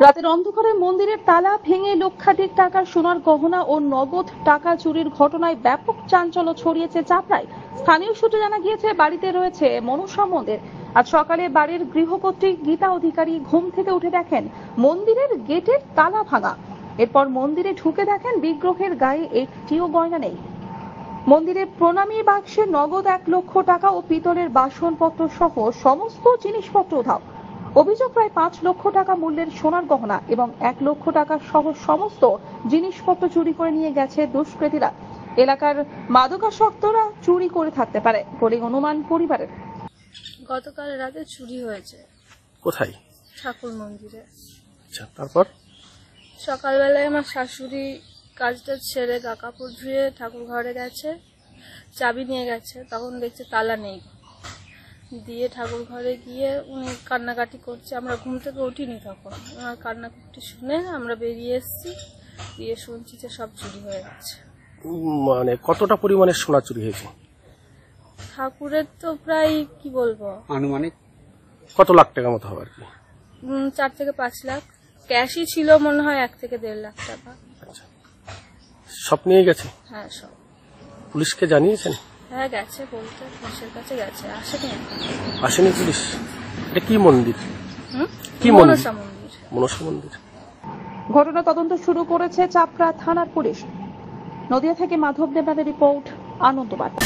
রাতের অন্ধকারে মন্দিরের তালা ভেঙে লক্ষাধিক টাকার সোনার গহনা ও নগদ টাকা চুরির ঘটনায় ব্যাপক চাঞ্চল্য ছড়িয়েছে চাপড়ায়। স্থানীয় সূত্রে জানা গিয়েছে, বাড়িতে রয়েছে মনসা মন্দির। আজ সকালে বাড়ির গৃহকর্ত্রী গীতা অধিকারী ঘুম থেকে উঠে দেখেন মন্দিরের গেটের তালা ভাঙা। এরপর মন্দিরে ঢুকে দেখেন বিগ্রহের গায়ে একটিও গয়না নেই। মন্দিরের প্রণামী বাক্সে নগদ 1 লক্ষ টাকা ও পিতলের বাসনপত্র সহ সমস্ত জিনিসপত্র উধাও। অভিযোগ, প্রায় 5 লক্ষ টাকা মূল্যের সোনার গহনা এবং 1 লক্ষ টাকা সহ সমস্ত জিনিসপত্র চুরি করে নিয়ে গেছে দুষ্কৃতীরা। এলাকার মাদকাসক্তরা চুরি করে থাকতে পারে বলে অনুমান পরিবারের। গতকাল রাতে চুরি হয়েছে। কোথায়? ঠাকুর মন্দিরে। আচ্ছা, তারপর? সকালবেলায় আমার শাশুড়ি কাজটা ছেড়ে কাপড় ধুয়ে ঠাকুর ঘরে গেছে, চাবি নিয়ে গেছে। তখন দেখছে তালা নেই। দিয়ে ঠাকুর ঘরে গিয়ে উনি কান্নাকাটি করছে। আমরা ঘুম থেকে উঠিনি তখন। ওনার কান্নাকাটি শুনে আমরা বেরিয়ে এসেছি। দিয়ে শুনছি যে সব চুরি হয়ে গেছে। মানে কতটা পরিমাণে সোনা চুরি হয়েছে? ঠাকুরের তো প্রায় কি বলবো, আনুমানিক কত লাখ টাকা মতো হবে আর কি? 4 থেকে 5 লাখ। ক্যাশই ছিল মনে হয় 1 থেকে 1.5 লাখ টাকা। আচ্ছা, সব নিয়ে গেছে? হ্যাঁ, সব। পুলিশকে জানিয়েছেন? হ্যাঁ, গেছে বলতে, পুলিশের কাছে গেছে। আসেনি পুলিশ? এটা কি মন্দির? কি মনসা মন্দির। মনসা মন্দির। ঘটনা তদন্ত শুরু করেছে চাপড়া থানার পুলিশ। নদিয়া থেকে মাধব দেবনাথের রিপোর্ট, আনন্দবার্তা।